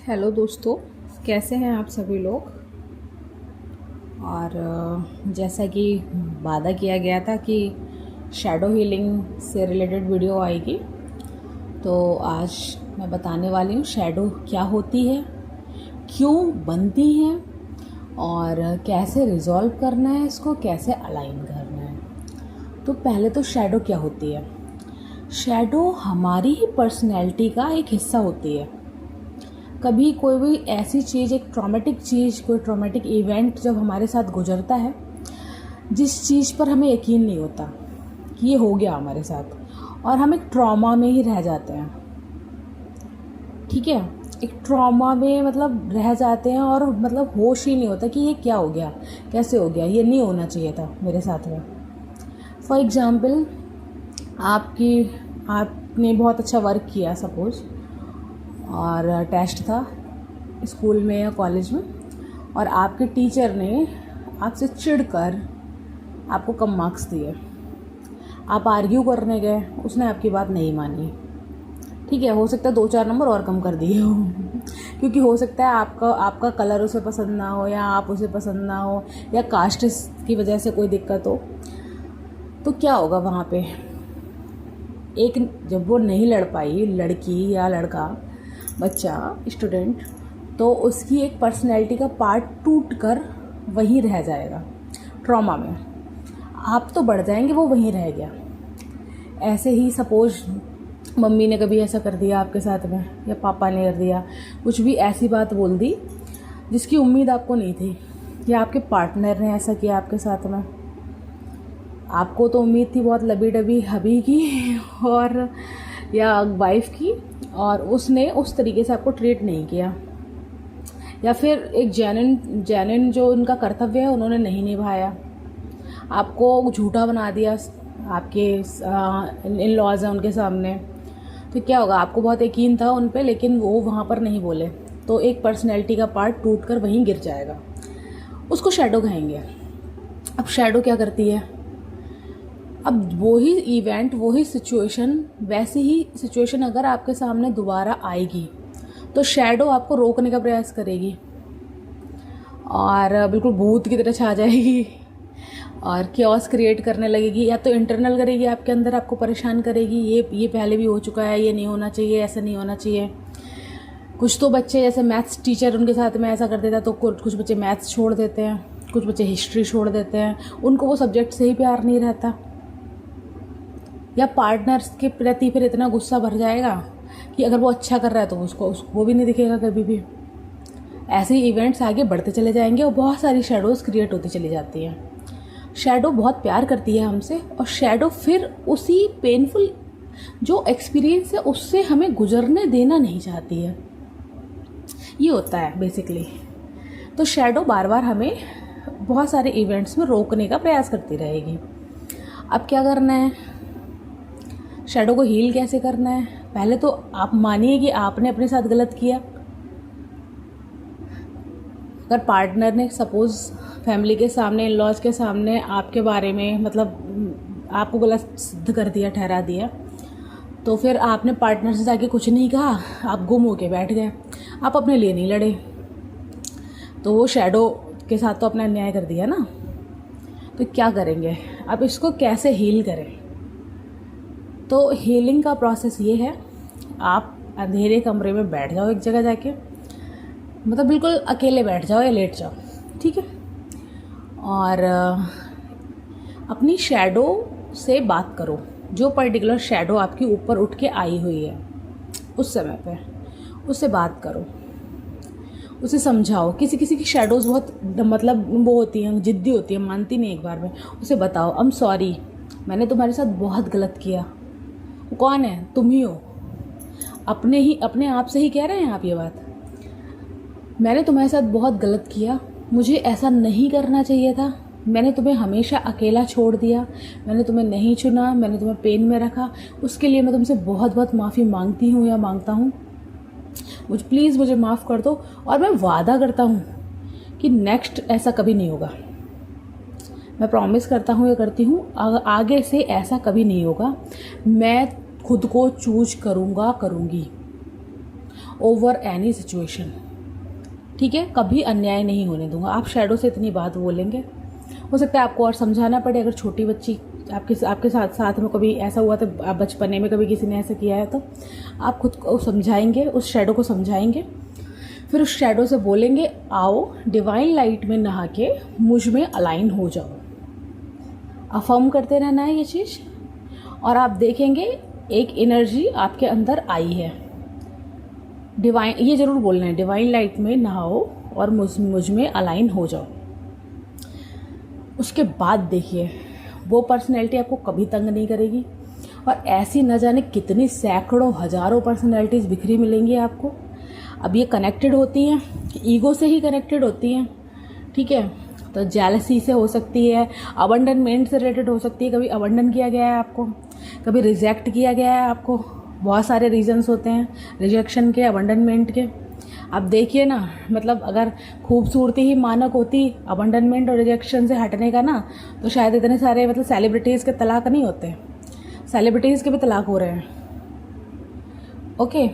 Hello दोस्तों, कैसे हैं आप सभी लोग। और जैसा कि वादा किया गया था कि शैडो हीलिंग से रिलेटेड वीडियो आएगी, तो आज मैं बताने वाली हूँ शैडो क्या होती है, क्यों बनती हैं और कैसे रिजॉल्व करना है, इसको कैसे अलाइन करना है। तो पहले तो शैडो क्या होती है। शैडो हमारी ही पर्सनैलिटी का एक हिस्सा होती है। कभी कोई भी ऐसी चीज़, एक ट्रॉमेटिक चीज़, कोई ट्रॉमेटिक इवेंट जब हमारे साथ गुजरता है, जिस चीज़ पर हमें यकीन नहीं होता कि ये हो गया हमारे साथ, और हम एक ट्रॉमा में ही रह जाते हैं। ठीक है, एक ट्रॉमा में मतलब रह जाते हैं और मतलब होश ही नहीं होता कि ये क्या हो गया, कैसे हो गया, ये नहीं होना चाहिए था मेरे साथ में। फॉर एग्ज़ाम्पल, आपने बहुत अच्छा वर्क किया सपोज़, और टेस्ट था स्कूल में या कॉलेज में, और आपके टीचर ने आपसे चिढ़कर आपको कम मार्क्स दिए। आप आर्ग्यू करने गए, उसने आपकी बात नहीं मानी। ठीक है, हो सकता है 2-4 नंबर और कम कर दिए हो क्योंकि हो सकता है आपका कलर उसे पसंद ना हो, या आप उसे पसंद ना हो, या कास्ट की वजह से कोई दिक्कत हो। तो क्या होगा वहाँ पे, जब वो नहीं लड़ पाई, लड़की या लड़का, बच्चा, स्टूडेंट, तो उसकी एक पर्सनैलिटी का पार्ट टूट कर वहीं रह जाएगा ट्रॉमा में। आप तो बढ़ जाएंगे, वो वहीं रह गया। ऐसे ही सपोज मम्मी ने कभी ऐसा कर दिया आपके साथ में, या पापा ने कर दिया, कुछ भी ऐसी बात बोल दी जिसकी उम्मीद आपको नहीं थी, या आपके पार्टनर ने ऐसा किया आपके साथ में। आपको तो उम्मीद थी बहुत लबी डबी हबी की और या वाइफ की, और उसने उस तरीके से आपको ट्रीट नहीं किया, या फिर एक जेन्युइन जो उनका कर्तव्य है उन्होंने नहीं निभाया, आपको झूठा बना दिया आपके इन लॉज हैं उनके सामने। तो क्या होगा, आपको बहुत यकीन था उन पे, लेकिन वो वहाँ पर नहीं बोले, तो एक पर्सनैलिटी का पार्ट टूट कर वहीं गिर जाएगा। उसको शैडो कहेंगे। अब शैडो क्या करती है, अब वही इवेंट, वही सिचुएशन, वैसी ही सिचुएशन अगर आपके सामने दोबारा आएगी, तो शैडो आपको रोकने का प्रयास करेगी और बिल्कुल भूत की तरह छा जाएगी और क्योस क्रिएट करने लगेगी। या तो इंटरनल करेगी आपके अंदर, आपको परेशान करेगी, ये पहले भी हो चुका है, ये नहीं होना चाहिए, ऐसा नहीं होना चाहिए। कुछ तो बच्चे, जैसे मैथ्स टीचर उनके साथ में ऐसा कर देता है, तो कुछ बच्चे मैथ्स छोड़ देते हैं, कुछ बच्चे हिस्ट्री छोड़ देते हैं, उनको वो सब्जेक्ट से ही प्यार नहीं रहता। या पार्टनर्स के प्रति फिर इतना गुस्सा भर जाएगा कि अगर वो अच्छा कर रहा है तो उसको वो भी नहीं दिखेगा कभी भी। ऐसे ही इवेंट्स आगे बढ़ते चले जाएंगे और बहुत सारी शैडोज़ क्रिएट होती चली जाती हैं। शैडो बहुत प्यार करती है हमसे, और शैडो फिर उसी पेनफुल जो एक्सपीरियंस है उससे हमें गुजरने देना नहीं चाहती है। ये होता है बेसिकली। तो शैडो बार बार हमें बहुत सारे इवेंट्स में रोकने का प्रयास करती रहेगी। अब क्या करना है, शैडो को हील कैसे करना है। पहले तो आप मानिए कि आपने अपने साथ गलत किया। अगर पार्टनर ने सपोज़ फैमिली के सामने, इन लॉज के सामने आपके बारे में मतलब आपको गलत सिद्ध कर दिया, ठहरा दिया, तो फिर आपने पार्टनर से जाके कुछ नहीं कहा, आप गुम होके बैठ गए, आप अपने लिए नहीं लड़े, तो वो शैडो के साथ तो अपना अन्याय कर दिया ना। तो क्या करेंगे, अब इसको कैसे हील करें। तो हीलिंग का प्रोसेस ये है, आप अंधेरे कमरे में बैठ जाओ एक जगह जाके, मतलब बिल्कुल अकेले बैठ जाओ या लेट जाओ, ठीक है, और अपनी शैडो से बात करो। जो पर्टिकुलर शैडो आपकी ऊपर उठ के आई हुई है उस समय पे उससे बात करो, उसे समझाओ। किसी किसी की शैडोज़ बहुत मतलब वो होती हैं, जिद्दी होती हैं, मानती नहीं एक बार में। उसे बताओ, आई एम सॉरी, मैंने तुम्हारे साथ बहुत गलत किया। वो कौन है, तुम ही हो। अपने आप से ही कह रहे हैं आप ये बात। मैंने तुम्हारे साथ बहुत गलत किया, मुझे ऐसा नहीं करना चाहिए था, मैंने तुम्हें हमेशा अकेला छोड़ दिया, मैंने तुम्हें नहीं चुना, मैंने तुम्हें पेन में रखा, उसके लिए मैं तुमसे बहुत बहुत माफ़ी मांगती हूँ या मांगता हूँ। प्लीज़ मुझे माफ़ कर दो, और मैं वादा करता हूँ कि नेक्स्ट ऐसा कभी नहीं होगा। मैं प्रॉमिस करता हूँ या करती हूँ, आगे से ऐसा कभी नहीं होगा। मैं खुद को चूज करूँगी। Over any situation. ठीक है, कभी अन्याय नहीं होने दूंगा। आप शैडो से इतनी बात बोलेंगे, हो सकता है आपको और समझाना पड़े। अगर छोटी बच्ची आपके साथ में कभी ऐसा हुआ तो, आप बचपने में कभी किसी ने ऐसा किया है तो आप खुद को समझाएंगे, उस शैडो को समझाएंगे, फिर उस शैडो से बोलेंगे आओ डिवाइन लाइट में नहा के मुझ में अलाइन हो जाओ। अफर्म करते रहना है ये चीज़, और आप देखेंगे एक एनर्जी आपके अंदर आई है। डिवाइन, ये ज़रूर बोलना है, डिवाइन लाइट में नहाओ और मुझ में अलाइन हो जाओ। उसके बाद देखिए वो पर्सनैलिटी आपको कभी तंग नहीं करेगी, और ऐसी न जाने कितनी सैकड़ों हजारों पर्सनैलिटीज़ बिखरी मिलेंगी आपको। अब ये कनेक्टेड होती हैं, ईगो से ही कनेक्टेड होती हैं। ठीक है, तो जेलसी से हो सकती है, अबंडनमेंट से रिलेटेड हो सकती है। कभी अबंडन किया गया है आपको, कभी रिजेक्ट किया गया है आपको। बहुत सारे रीजंस होते हैं रिजेक्शन के, अबंडनमेंट के। आप देखिए ना, मतलब अगर खूबसूरती ही मानक होती अबंडनमेंट और रिजेक्शन से हटने का ना, तो शायद इतने सारे मतलब सेलिब्रिटीज़ के तलाक नहीं होते। सेलिब्रिटीज़ के भी तलाक हो रहे हैं। ओके,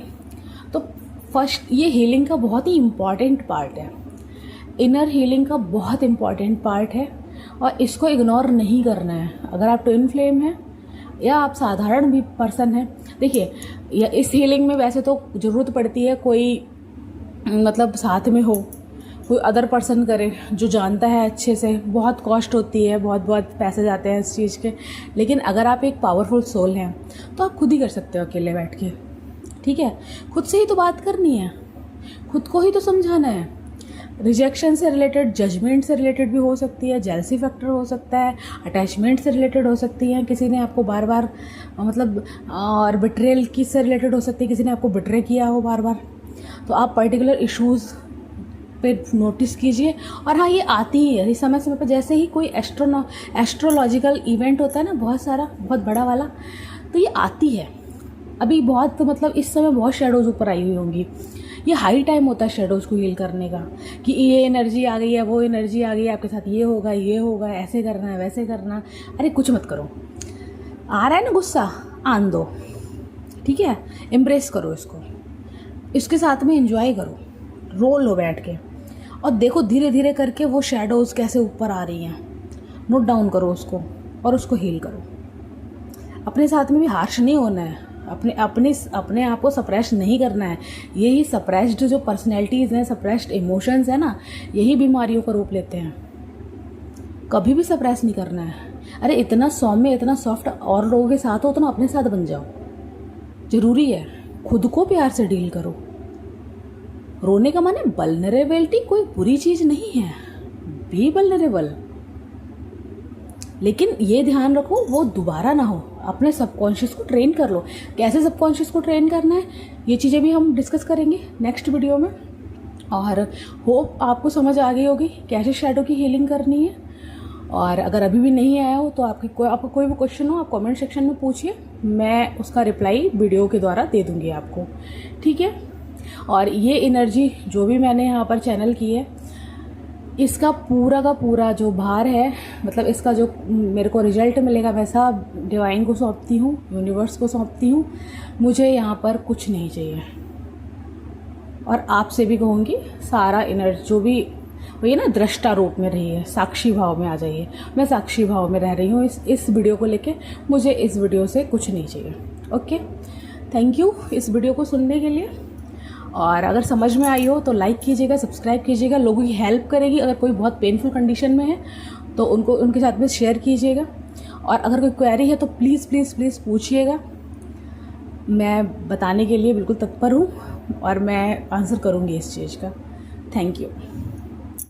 तो फर्स्ट ये हीलिंग का बहुत ही इम्पॉर्टेंट पार्ट है, इनर हीलिंग का बहुत इम्पॉर्टेंट पार्ट है, और इसको इग्नोर नहीं करना है। अगर आप ट्विन फ्लेम हैं या आप साधारण भी पर्सन हैं, देखिए इस हीलिंग में वैसे तो ज़रूरत पड़ती है कोई मतलब साथ में हो, कोई अदर पर्सन करे जो जानता है अच्छे से। बहुत कॉस्ट होती है, बहुत पैसे जाते हैं इस चीज़ के। लेकिन अगर आप एक पावरफुल सोल हैं तो आप खुद ही कर सकते हो अकेले बैठ के। ठीक है, खुद से ही तो बात करनी है, खुद को ही तो समझाना है। रिजेक्शन से रिलेटेड, जजमेंट से रिलेटेड भी हो सकती है, जेलसी फैक्टर हो सकता है, अटैचमेंट से रिलेटेड हो सकती है, किसी ने आपको बार बार मतलब, और बिट्रेल की से रिलेटेड हो सकती है, किसी ने आपको बिट्रे किया हो बार बार। तो आप पर्टिकुलर इश्यूज़ पे नोटिस कीजिए। और हाँ, ये आती ही है समय समय पर, जैसे ही कोई एस्ट्रोलॉजिकल इवेंट होता है ना, बहुत सारा, बहुत बड़ा वाला, तो ये आती है। अभी बहुत मतलब इस समय बहुत शेडोज़ ऊपर आई हुई होंगी। ये हाई टाइम होता है शेडोज़ को हील करने का, कि ये एनर्जी आ गई है, वो एनर्जी आ गई है, आपके साथ ये होगा, ऐसे करना है, वैसे करना। अरे कुछ मत करो, आ रहा है ना गुस्सा, आन दो। ठीक है, एम्ब्रेस करो इसको, इसके साथ में एंजॉय करो, रो लो बैठ के, और देखो धीरे धीरे करके वो शैडोज़ कैसे ऊपर आ रही हैं। नोट डाउन करो उसको और उसको हील करो। अपने साथ में भी हार्श नहीं होना है, अपने आप को सप्रेस नहीं करना है। यही सप्रेस्ड जो पर्सनैलिटीज़ हैं, सप्रेस्ड इमोशंस हैं ना, यही बीमारियों का रूप लेते हैं। कभी भी सप्रेस नहीं करना है। अरे इतना सौम्य, इतना सॉफ्ट और लोगों के साथ हो तो ना अपने साथ बन जाओ। ज़रूरी है, खुद को प्यार से डील करो। रोने का माने वल्नरेबिलिटी कोई बुरी चीज़ नहीं है, बी वल्नरेबल, लेकिन ये ध्यान रखो वो दोबारा ना हो। अपने सबकॉन्शियस को ट्रेन कर लो। कैसे सबकॉन्शियस को ट्रेन करना है, ये चीज़ें भी हम डिस्कस करेंगे नेक्स्ट वीडियो में। और होप आपको समझ आ गई होगी कैसे शैडो की हीलिंग करनी है। और अगर अभी भी नहीं आया हो तो आपका कोई भी क्वेश्चन हो, आप कमेंट सेक्शन में पूछिए, मैं उसका रिप्लाई वीडियो के द्वारा दे दूँगी आपको। ठीक है, और ये एनर्जी जो भी मैंने यहाँ पर चैनल की है, इसका पूरा का पूरा जो भार है, मतलब इसका जो मेरे को रिजल्ट मिलेगा, वैसा डिवाइन को सौंपती हूँ, यूनिवर्स को सौंपती हूँ। मुझे यहाँ पर कुछ नहीं चाहिए। और आपसे भी कहूँगी, सारा एनर्जी जो भी वही ना दृष्टा रूप में रही है, साक्षी भाव में आ जाइए। मैं साक्षी भाव में रह रही हूँ इस वीडियो को लेके। मुझे इस वीडियो से कुछ नहीं चाहिए। ओके, थैंक यू इस वीडियो को सुनने के लिए। और अगर समझ में आई हो तो लाइक कीजिएगा, सब्सक्राइब कीजिएगा। लोगों की हेल्प करेगी। अगर कोई बहुत पेनफुल कंडीशन में है तो उनके साथ में शेयर कीजिएगा। और अगर कोई क्वेरी है तो प्लीज़ प्लीज़ प्लीज़ पूछिएगा, मैं बताने के लिए बिल्कुल तत्पर हूँ और मैं आंसर करूँगी इस चीज़ का। Thank you.